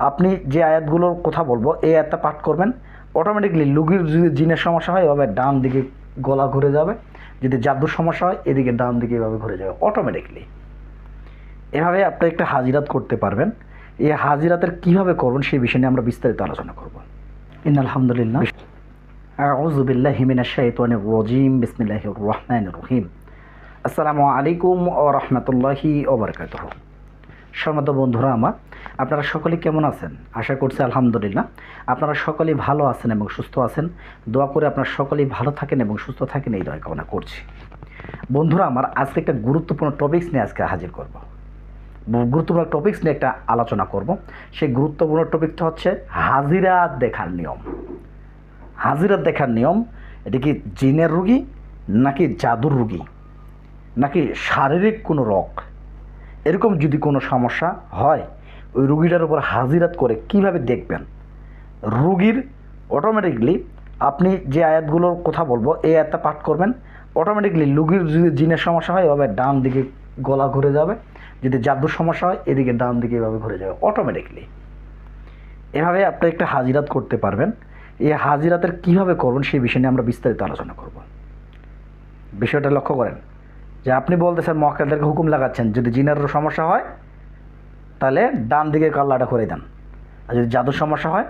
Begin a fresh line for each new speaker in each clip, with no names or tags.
আপনি যে আয়াতগুলোর কথা বলবো এই আয়াতটা পাঠ করবেন, অটোমেটিকলি রুগীর যদি জিনের সমস্যা হয় এভাবে ডান দিকে গলা ঘুরে যাবে, যদি জাদুর সমস্যা হয় এদিকে ডান দিকে এভাবে ঘুরে যাবে অটোমেটিকলি। এভাবে আপনি একটা হাজিরাত করতে পারবেন। এই হাজিরাতের কীভাবে করবেন সেই বিষয় নিয়ে আমরা বিস্তারিত আলোচনা করব। আলহামদুলিল্লাহ, আউযু বিল্লাহি মিনাশ শাইতানির রাজিম, বিসমিল্লাহির রহমানির রহিম। আসসালামু আলাইকুম ওয়া রাহমাতুল্লাহি ওয়া বারাকাতুহু। সম্মানিত বন্ধুরা আমার, আপনারা সকলে কেমন আছেন? আশা করছি আলহামদুলিল্লাহ আপনারা সকলেই ভালো আছেন এবং সুস্থ আছেন। দোয়া করে আপনারা সকলেই ভালো থাকেন এবং সুস্থ থাকেন, এই দোয়া কামনা করছি। বন্ধুরা আমার, আজকে একটা গুরুত্বপূর্ণ টপিকস নিয়ে আজকে হাজির করব। গুরুত্বপূর্ণ টপিকস নিয়ে একটা আলোচনা করব। সেই গুরুত্বপূর্ণ টপিকটা হচ্ছে হাজিরাত দেখার নিয়ম। হাজিরাত দেখার নিয়ম, এটা কি জিনের রুগী নাকি জাদুর রুগী নাকি শারীরিক কোনো রোগ, এরকম যদি কোনো সমস্যা হয় ওই রুগীটার উপর হাজিরাত করে কিভাবে দেখবেন। রুগীর অটোমেটিকলি আপনি যে আয়াতগুলোর কথা বলবো এই আয়াতটা পাঠ করবেন, অটোমেটিকলি রুগীর যদি জিনের সমস্যা হয় এভাবে ডান দিকে গলা ঘুরে যাবে, যদি জাদুর সমস্যা হয় এদিকে ডান দিকে এভাবে ঘুরে যাবে অটোমেটিকলি। এভাবে আপনি একটা হাজিরাত করতে পারবেন। এই হাজিরাতের কীভাবে করবেন সেই বিষয় নিয়ে আমরা বিস্তারিত আলোচনা করব। বিষয়টা লক্ষ্য করেন যে আপনি বলতেছেন মক্কেলদেরকে হুকুম লাগাচ্ছেন, যদি জিনের সমস্যা হয় তাহলে ডান দিকে কাল্লাটা করে দেন, আর যদি জাদুর সমস্যা হয়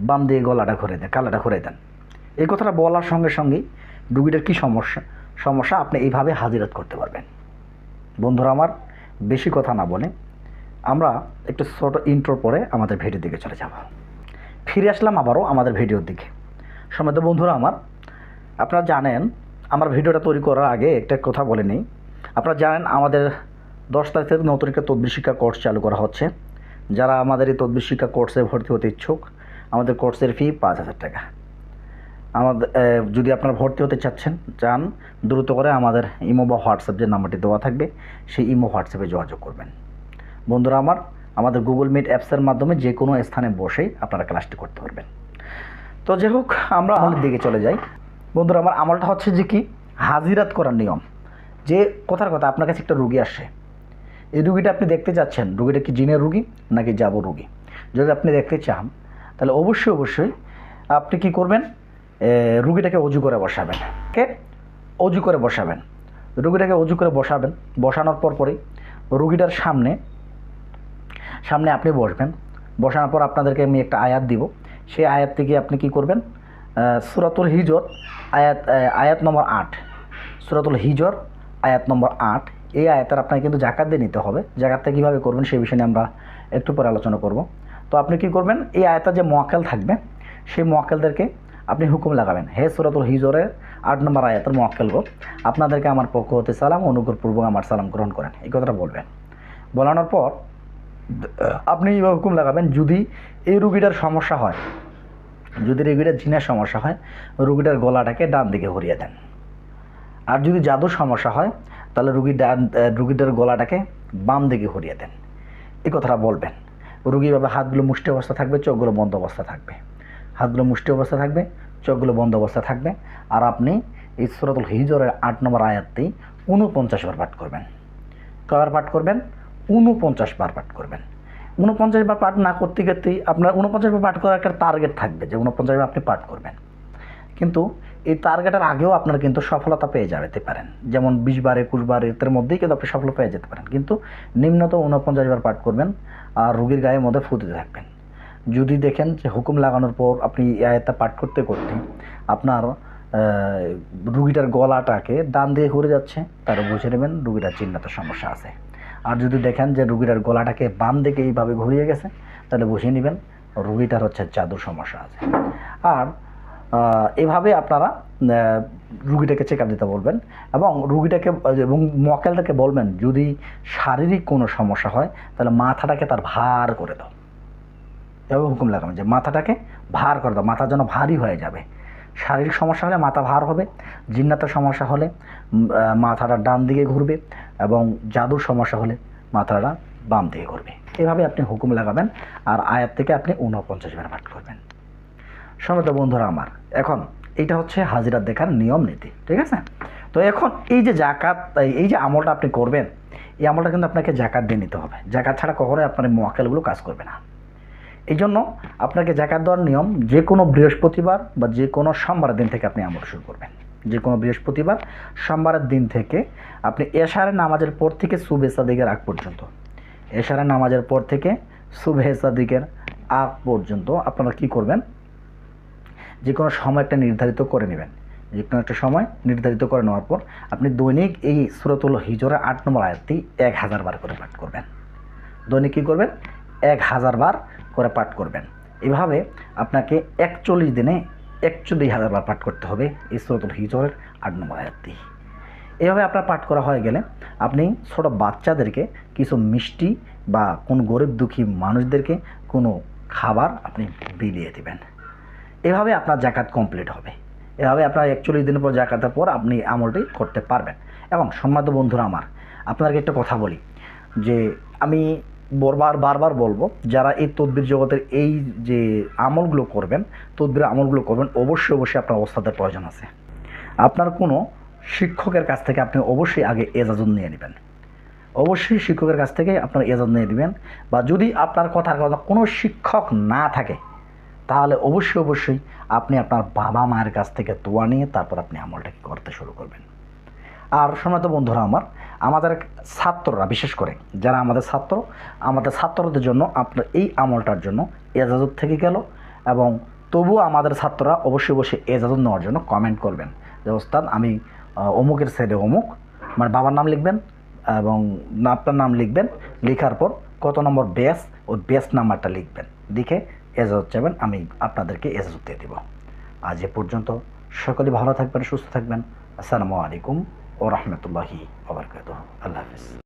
বাম দিকে গলাটা করে দেন, কাল্লাটা করে দেন। এই কথাটা বলার সঙ্গে সঙ্গেই রুগীটার কী সমস্যা আপনি এইভাবে হাজিরাত করতে পারবেন। বন্ধুরা আমার, বেশি কথা না বলে আমরা একটু ছোটো ইন্ট্রোর পরে আমাদের ভিডিওর দিকে চলে যাব। ফিরে আসলাম আবারও আমাদের ভিডিওর দিকে। সম্মানিত বন্ধুরা আমার, আপনারা জানেন আমার ভিডিওটা তৈরি করার আগে একটা কথা বলে নিই। আপনারা জানেন আমাদের 10 তারিখ থেকে নতুন একটা তদবির শিক্ষা কোর্স চালু করা হচ্ছে। যারা আমাদের এই তদবির শিক্ষা কোর্সে ভর্তি হতে ইচ্ছুক, আমাদের কোর্সের ফি 5,000 টাকা। আমাদের যদি আপনারা ভর্তি হতে চান দ্রুত করে আমাদের ইমো বা হোয়াটসঅ্যাপ যে নাম্বারটি দেওয়া থাকবে সেই ইমো হোয়াটসঅ্যাপে যোগাযোগ করবেন। বন্ধুরা আমার, আমাদের গুগল মিট অ্যাপসের মাধ্যমে যে কোনো স্থানে বসেই আপনারা ক্লাসটি করতে পারবেন। তো যাই হোক, আমরা আমলের দিকে চলে যাই। বন্ধুরা আমার, আমলটা হচ্ছে যে কি হাজিরাত করার নিয়ম। যে কথার কথা, আপনার কাছে একটা রুগী আসে, এই রুগীটা আপনি দেখতে চাচ্ছেন রুগীটা কি জিনের রুগী নাকি জাদুর রুগী। যদি আপনি দেখতে চান তাহলে অবশ্যই আপনি কি করবেন, রুগীটাকে অজু করে বসাবেন। অজু করে বসাবেন, রুগীটাকে অজু করে বসাবেন। বসানোর পরই রুগীটার সামনে আপনি বসবেন। বসানোর পর আপনাদেরকে আমি একটা আয়াত দিব, সেই আয়াত থেকে আপনি কি করবেন, সূরাতুল হিজর আয়াত নম্বর 8, সূরাতুল হিজর আয়াত নম্বর 8, এই আয়াতের আপনাকে কিন্তু জাকাত দিয়ে নিতে হবে। জাকাতটা কীভাবে করবেন সেই বিষয়ে আমরা একটু পরে আলোচনা করব। তো আপনি কি করবেন, এই আয়াতের যে মোয়াক্কেল থাকবে সেই মোয়াক্কেলদেরকে আপনি হুকুম লাগাবেন, হে সূরাতুল হিজরের 8 নম্বর আয়াতের মোয়াক্কেলগো, আপনাদেরকে আমার পক্ষ হতে সালাম, অনুগ্রহপূর্বক আমার সালাম গ্রহণ করেন। এই কথাটা বলবেন। বলানোর পর আপনি এইভাবে হুকুম লাগাবেন, যদি এই রুগীটার সমস্যা হয়, যদি রুগীটার জিনের সমস্যা হয় রুগীটার গলাটাকে ডান দিকে ঘুরিয়ে দেন। আর যদি জাদুর সমস্যা হয় তাহলে রুগীটার গলাটাকে বাম দিকে ঘুরিয়ে দেন। এই কথাটা বলবেন। রুগীভাবে হাতগুলো মুষ্টি অবস্থা থাকবে, চোখগুলো বন্ধ অবস্থা থাকবে। হাতগুলো মুষ্টি অবস্থা থাকবে, চোখগুলো বন্ধ অবস্থা থাকবে। আর আপনি এই সূরাতুল হিজরের 8 নম্বর আয়াতটি 49 বার পাঠ করবেন। কয়বার পাঠ করবেন? 49 বার পাঠ করবেন। 49 বার পাঠ না করতে আপনার 49 বার পাঠ করার একটা টার্গেট থাকবে যে 49 বার আপনি পাঠ করবেন। কিন্তু এই টার্গেটের আগেও আপনারা কিন্তু সফলতা পেয়ে যেতে পারেন, যেমন 20 বার 21 বার এর মধ্যেই কিন্তু আপনি সফল পেয়ে যেতে পারেন। কিন্তু নিম্নত 49 বার পাঠ করবেন আর রোগীর গায়ের মধ্যে ফু দিতে থাকবেন। যদি দেখেন যে হুকুম লাগানোর পর আপনি এই আয়াতটা পাঠ করতে আপনার রুগীটার গলাটাকে ডান দিয়ে ঘুরে যাচ্ছে, তাহলে বুঝে নেবেন রুগীটার জিন্নাতের সমস্যা আছে। আর যদি দেখেন যে রুগীটার গলাটাকে বাম দিকে এইভাবে ঘুরিয়ে গেছে, তাহলে বুঝিয়ে নেবেন রুগীটার হচ্ছে জাদুর সমস্যা আছে। আর এভাবে আপনারা রুগীটাকে চেক আপ দিতে বলবেন এবং রুগীটাকে এবং মোয়াক্কেলটাকে বলবেন, যদি শারীরিক কোনো সমস্যা হয় তাহলে মাথাটাকে তার ভার করে দাও। এভাবে হুকুম লাগাবেন যে মাথাটাকে ভার করে দাও, মাথা যেন ভারী হয়ে যাবে। শারীরিক সমস্যা হলে মাথা ভার হবে, জিন্নাতের সমস্যা হলে মাথাটা ডান দিকে ঘুরবে এবং জাদুর সমস্যা হলে মাথাটা বাম দিকে ঘুরবে। এভাবে আপনি হুকুম লাগাবেন আর আয়াত থেকে আপনি 49 বার পাঠ করবেন। সম্মানিত বন্ধুরা আমার, এখন এইটা হচ্ছে হাজিরাত দেখার নিয়ম নীতি, ঠিক আছে? তো এখন এই যে জাকাত, এই যে আমলটা আপনি করবেন, এই আমলটা কিন্তু আপনাকে জাকাত দিয়ে নিতে হবে। জাকাত ছাড়া কখনোই আপনার মোয়াক্কেলগুলো কাজ করবে না। এই জন্য আপনাকে জাকাত দেওয়ার নিয়ম যে কোনো বৃহস্পতিবার বা যে কোনো সোমবারের দিন থেকে আপনি আমল শুরু করবেন। যে কোনো বৃহস্পতিবার সোমবারের দিন থেকে আপনি এশারের নামাজের পর থেকে সুবহে সাদিকের আগ পর্যন্ত, এশারের নামাজের পর থেকে সুবহে সাদিকের আগ পর্যন্ত আপনারা কি করবেন, যে কোনো সময় একটা নির্ধারিত করে নেবেন। যে কোনো একটা সময় নির্ধারিত করে নেওয়ার পর আপনি দৈনিক এই সূরাতুল হিজরের 8 নম্বর আয়াতটি 1000 বার করে পাঠ করবেন। দৈনিক কী করবেন? 1000 বার করে পাঠ করবেন। এভাবে আপনাকে 41 দিনে 41,000 বার পাঠ করতে হবে এই সূরাতুল হিজরের 8 নম্বর আয়াতটি। এভাবে আপনার পাঠ করা হয়ে গেলে আপনি ছোটো বাচ্চাদেরকে কিছু মিষ্টি বা কোন গরিব দুঃখী মানুষদেরকে কোনো খাবার আপনি বিলিয়ে দেবেন। এভাবে আপনার জাকাত কমপ্লিট হবে। এভাবে আপনার 41 দিনের পর জাকাতের পর আপনি আমলটি করতে পারবেন। এবং সম্মানিত বন্ধুরা আমার, আপনাকে একটা কথা বলি যে আমি বারবার বলবো, যারা এই তদবির জগতের এই যে আমলগুলো করবেন, তদবির আমলগুলো করবেন, অবশ্যই আপনার ওস্তাদের প্রয়োজন আছে। আপনার কোনো শিক্ষকের কাছ থেকে আপনি অবশ্যই আগে এজাজত নিয়ে নেবেন। অবশ্যই শিক্ষকের কাছ থেকে আপনার এজাজত নিয়ে নেবেন। বা যদি আপনার কথার কথা কোনো শিক্ষক না থাকে তাহলে অবশ্যই আপনি আপনার বাবা মায়ের কাছ থেকে দোয়া নিয়ে তারপর আপনি আমলটাকে করতে শুরু করবেন। আর সম্মানিত বন্ধুরা আমার, আমাদের ছাত্ররা, বিশেষ করে যারা আমাদের ছাত্রদের জন্য আপনার এই আমলটার জন্য এজাজত থেকে গেল, এবং তবুও আমাদের ছাত্ররা অবশ্যই এজাজত নেওয়ার জন্য কমেন্ট করবেন যে ওস্তাদ আমি অমুকের ছেলে অমুক, মানে বাবার নাম লিখবেন এবং আপনার নাম লিখবেন, লেখার পর কত নম্বর ব্যাচ, ওই ব্যাচ নাম্বারটা লিখবেন, লিখে এজাজত চাইবেন, আমি আপনাদেরকে এজাজত দিয়ে দেব। আজ এ পর্যন্ত, সকলে ভালো থাকবেন, সুস্থ থাকবেন। আসসালামু আলাইকুম ও রহমতুল্লাহি ওয়া বারাকাতুহু। আল্লাহ হাফেজ।